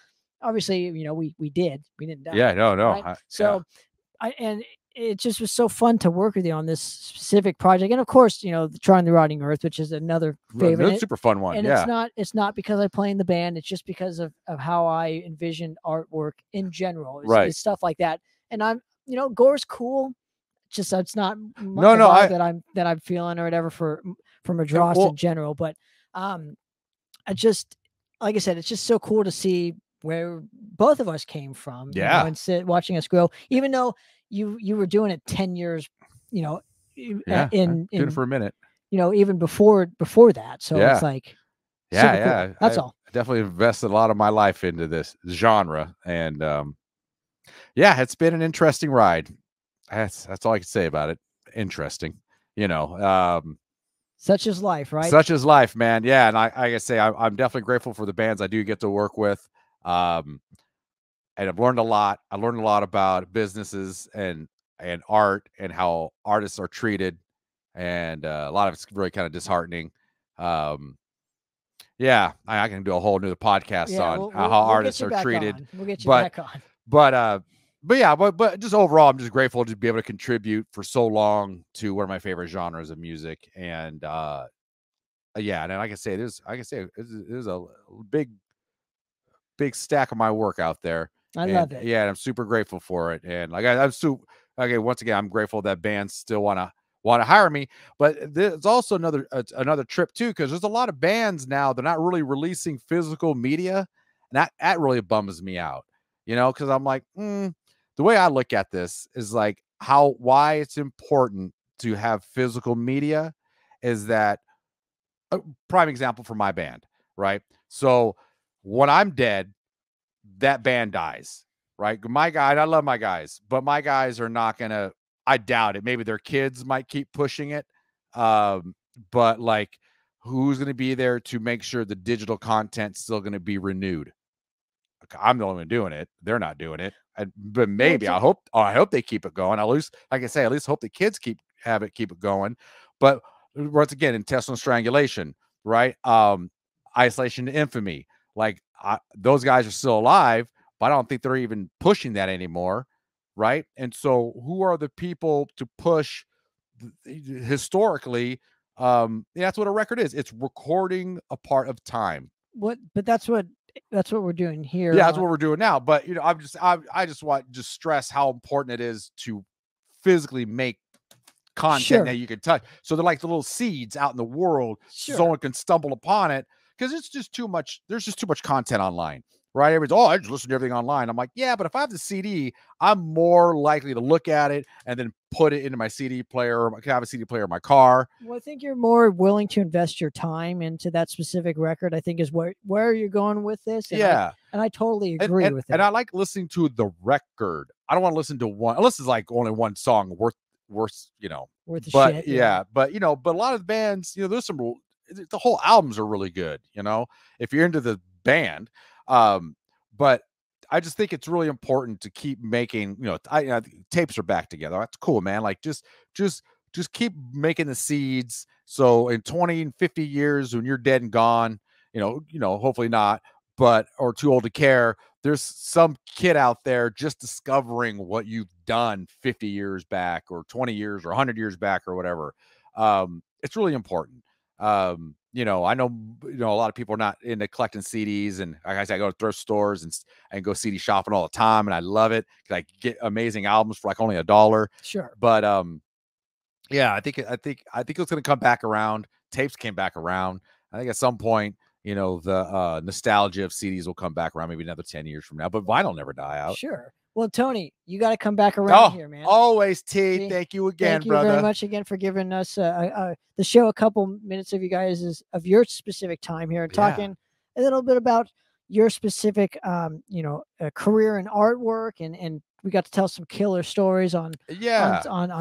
obviously, we didn't die. Yeah. No. Right? And it just was so fun to work with you on this specific project. And of course, Trying the Rotting Earth, which is another favorite. That's a super fun one. And it's not because I play in the band. It's just because of how I envision artwork in general. It's stuff like that. And I'm, Gore's cool. Just it's not that I'm feeling or whatever from a Drost in general. But I just, like I said, it's just so cool to see where both of us came from. And watching us grow, even though you were doing it 10 years, doing it for a minute, even before that. So it's like, cool. That's all. I definitely invested a lot of my life into this genre, and it's been an interesting ride. That's all I can say about it. Interesting, such is life, right? Such is life, man. Yeah. And I gotta say, I'm definitely grateful for the bands I do get to work with. And I've learned a lot. I learned a lot about businesses and art and how artists are treated. And a lot of it's really kind of disheartening. I can do a whole new podcast on how artists are treated. We'll get you back on. But just overall, I'm just grateful to be able to contribute for so long to one of my favorite genres of music. And and like I say, there's a big stack of my work out there. I love it. Yeah, and I'm super grateful for it. And like once again, I'm grateful that bands still want to hire me. But there's also another trip too, because there's a lot of bands now, they're not really releasing physical media, and that really bums me out. Because I'm like, the way I look at this is like why it's important to have physical media is that a prime example for my band, right? So when I'm dead, that band dies, right? My guy, and I love my guys, but my guys are not gonna, I doubt it. Maybe their kids might keep pushing it. But like, who's going to be there to make sure the digital content's still going to be renewed? I'm the only one doing it. They're not doing it. But maybe I hope they keep it going. At least, like I say, at least hope the kids keep it going. But once again, intestinal strangulation, right? Isolation to infamy. Like those guys are still alive, but I don't think they're even pushing that anymore, right? And so who are the people to push historically? That's what a record is. It's recording a part of time. But that's what we're doing here. Yeah, that's what we're doing now. But you know, I just want to stress how important it is to physically make content that you can touch. So they're like the little seeds out in the world. Someone can stumble upon it, because it's just too much. There's just too much content online, right? Everybody's, I just listen to everything online. I'm like, yeah, but if I have the CD, I'm more likely to look at it and then put it into my CD player. I can have a CD player in my car. Well, I think you're more willing to invest your time into that specific record, I think, is where you're going with this. And I totally agree with that. And I like listening to the record. I don't want to listen to one, unless it's like only one song worth worth the but shit. Yeah, but a lot of the bands, there's some, the whole albums are really good, if you're into the band. But I just think it's really important to keep making, tapes are back together. That's cool, man. Like just keep making the seeds. So in 20 and 50 years, when you're dead and gone, hopefully not, or too old to care, there's some kid out there just discovering what you've done 50 years back or 20 years or 100 years back or whatever. It's really important. I know, a lot of people are not into collecting CDs, and like I said, I go to thrift stores and go CD shopping all the time, and I love it because I get amazing albums for like only $1. Sure. But yeah, I think it's going to come back around. Tapes came back around. I think at some point, the nostalgia of CDs will come back around, maybe another 10 years from now, but vinyl never die out. Sure. Well, Tony, you got to come back around here, man. Always, T. Thank you again, brother. Thank you very much again for giving us the show a couple minutes of of your specific time here and talking a little bit about your specific, career in artwork, and we got to tell some killer stories on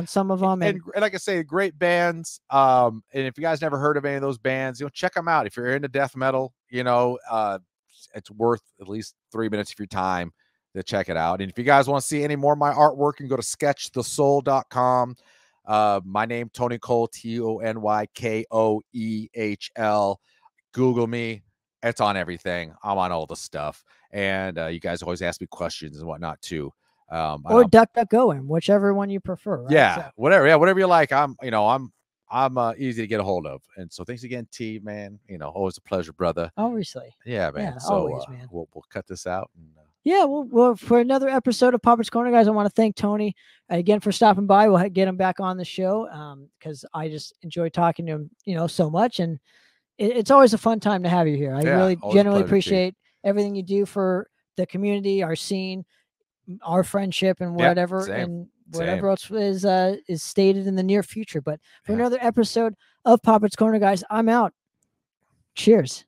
some of them. And like I say, great bands. And if you guys never heard of any of those bands, check them out. If you're into death metal, it's worth at least 3 minutes of your time to check it out. And if you guys want to see any more of my artwork, you can go to sketchthesoul.com. My name, Tony Koehl, TonyKoehl. Google me. It's on everything. I'm on all the stuff. And you guys always ask me questions and whatnot too. Or DuckDuckGo him, whichever one you prefer. Right? Yeah, so. Whatever you like. I'm easy to get a hold of. And so thanks again, T, man. Always a pleasure, brother. Obviously. Yeah, man. Yeah, so always, man. We'll cut this out. And, yeah, well, for another episode of Poppitt's Corner, guys, I want to thank Tony again for stopping by. We'll get him back on the show because I just enjoy talking to him, so much. And it's always a fun time to have you here. I really genuinely appreciate everything you do for the community, our scene, our friendship, and whatever, whatever else is stated in the near future. But for another episode of Poppitt's Corner, guys, I'm out. Cheers.